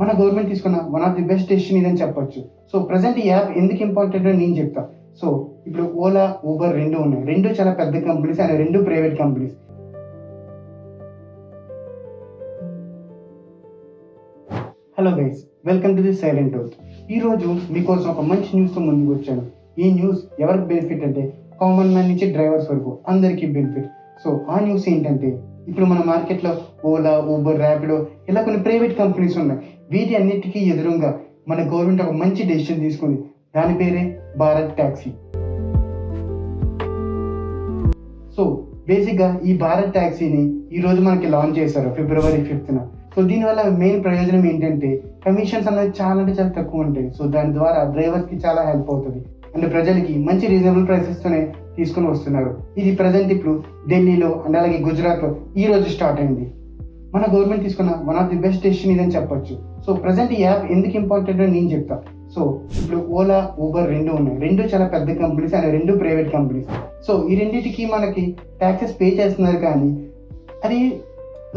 మన గవర్నమెంట్ తీసుకున్న one of the best decision ఇదని చెప్పొచ్చు. సో ప్రజెంట్ ఈ యాప్ ఎందుకు ఇంపార్టెంట్ అని నేను చెప్తా. సో ఇప్పుడు ఓలా, ఊబర్ రెండు ఉన్నాయి. రెండు చాలా పెద్ద కంపెనీస్ అండ్ రెండు private companies. Hello guys, welcome to the silent out. ఈ రోజు మీకోసం ఒక మంచి న్యూస్ తో ముందుకు వచ్చాను. ఈ న్యూస్ ఎవరికి బెనిఫిట్ అంటే కామన్ మ్యాన్ నుంచి డ్రైవర్స్ వరకు అందరికీ బెనిఫిట్. సో ఆ న్యూస్ ఏంటంటే ఇప్పుడు మన మార్కెట్లో ఓలా, ఊబర్, ర్యాపిడో ఇలా కొన్ని ప్రైవేట్ కంపెనీస్ ఉన్నాయి. వీటి అన్నిటికీ ఎదురుగా మన గవర్నమెంట్ ఒక మంచి డెసిషన్ తీసుకుంది. దాని పేరే భారత్ ట్యాక్సీ. సో బేసిక్గా ఈ భారత్ ట్యాక్సీని ఈ రోజు మనకి లాంచ్ చేశారు February 5th. సో దీనివల్ల మెయిన్ ప్రయోజనం ఏంటంటే కమిషన్స్ అనేది చాలా అంటే చాలా తక్కువ ఉంటాయి. సో దాని ద్వారా డ్రైవర్స్కి చాలా హెల్ప్ అవుతుంది అండ్ ప్రజలకి మంచి రీజనబుల్ ప్రైసెస్తోనే తీసుకొని వస్తున్నారు. ఇది ప్రజెంట్ ఇప్పుడు ఢిల్లీలో అండ్ అలాగే గుజరాత్లో ఈ రోజు స్టార్ట్ అయింది. మన గవర్నమెంట్ తీసుకున్న one of the best decision ఇదని చెప్పొచ్చు. సో ప్రజెంట్ ఈ యాప్ ఎందుకు ఇంపార్టెంట్ అని నేను చెప్తా. సో ఇప్పుడు ఓలా, ఊబర్ రెండు ఉన్నాయి. రెండు చాలా పెద్ద కంపెనీస్ అండ్ రెండు ప్రైవేట్ కంపెనీస్. సో ఈ రెండింటికి మనకి ట్యాక్సెస్ పే చేస్తున్నారు, కానీ అది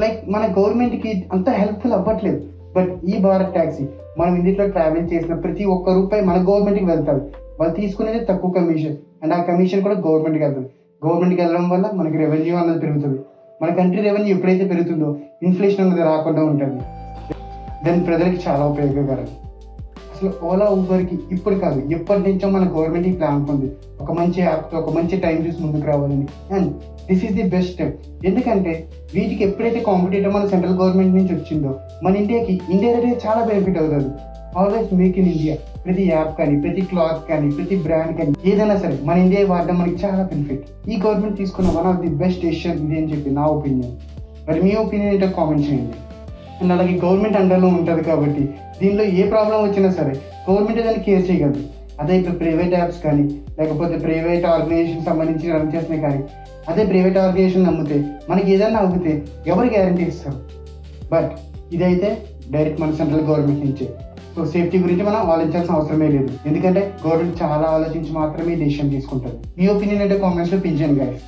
లైక్ మన గవర్నమెంట్కి అంత హెల్ప్ఫుల్ అవ్వట్లేదు. బట్ ఈ భారత్ ట్యాక్సీ మనం ఇందులో ట్రావెల్ చేసిన ప్రతి ఒక్క రూపాయి మన గవర్నమెంట్కి వెళ్తారు. వాళ్ళు తీసుకునేది తక్కువ కమిషన్ అండ్ ఆ కమిషన్ కూడా గవర్నమెంట్కి వెళ్తుంది. గవర్నమెంట్కి వెళ్ళడం వల్ల మనకి రెవెన్యూ అన్నది పెరుగుతుంది. మన కంట్రీ రెవెన్యూ ఎప్పుడైతే పెరుగుతుందో ఇన్ఫ్లేషన్ అనేది రాకుండా ఉంటుంది. దాని ప్రజలకి చాలా ఉపయోగకరం. అసలు ఓలా, ఊబర్కి ఇప్పుడు కాదు, ఎప్పటి నుంచో మన గవర్నమెంట్ ఈ ప్లాన్ ఉంది. ఒక మంచి యాప్తో ఒక మంచి టైం చూసి ముందుకు రావాలని. And this is the best step. ఎందుకంటే వీటికి ఎప్పుడైతే కాంపిటేటివ్ మన సెంట్రల్ గవర్నమెంట్ నుంచి వచ్చిందో మన ఇండియాకి ఇండైరెక్ట్గా చాలా బెనిఫిట్ అవుతుంది. Always make in India. ప్రతి యాప్ కానీ, ప్రతి క్లాత్ కానీ, ప్రతి బ్రాండ్ కానీ ఏదైనా సరే మన ఇండియా వాడడం మనకి చాలా బెనిఫిట్. ఈ గవర్నమెంట్ తీసుకున్న one of the best decision ఇది అని చెప్పి నా ఒపీనియన్. మరి మీ ఒపీనియన్ ఏంటో కామెంట్ చేయండి. అండ్ అలాగే గవర్నమెంట్ అండర్లో ఉంటుంది కాబట్టి దీనిలో ఏ ప్రాబ్లం వచ్చినా సరే గవర్నమెంట్ దాన్ని కేర్ చేయగలదు. అదే ఇప్పుడు ప్రైవేట్ యాప్స్ కానీ లేకపోతే ప్రైవేట్ ఆర్గనైజేషన్ సంబంధించి రన్ చేసినాయి కానీ అదే ప్రైవేట్ ఆర్గనైజేషన్ నమ్మితే మనకి ఏదైనా అవుతే ఎవరు గ్యారంటీ ఇస్తారు? బట్ ఇదైతే డైరెక్ట్ మన సెంట్రల్ గవర్నమెంట్ నుంచే. సో సేఫ్టీ గురించి మనం ఆలోచించాల్సిన అవసరమే లేదు. ఎందుకంటే గవర్నమెంట్ చాలా ఆలోచించి మాత్రమే డెసిషన్ తీసుకుంటుంది. మీ ఒపీనియన్ అంటే కామెంట్స్లో పించండి గైస్.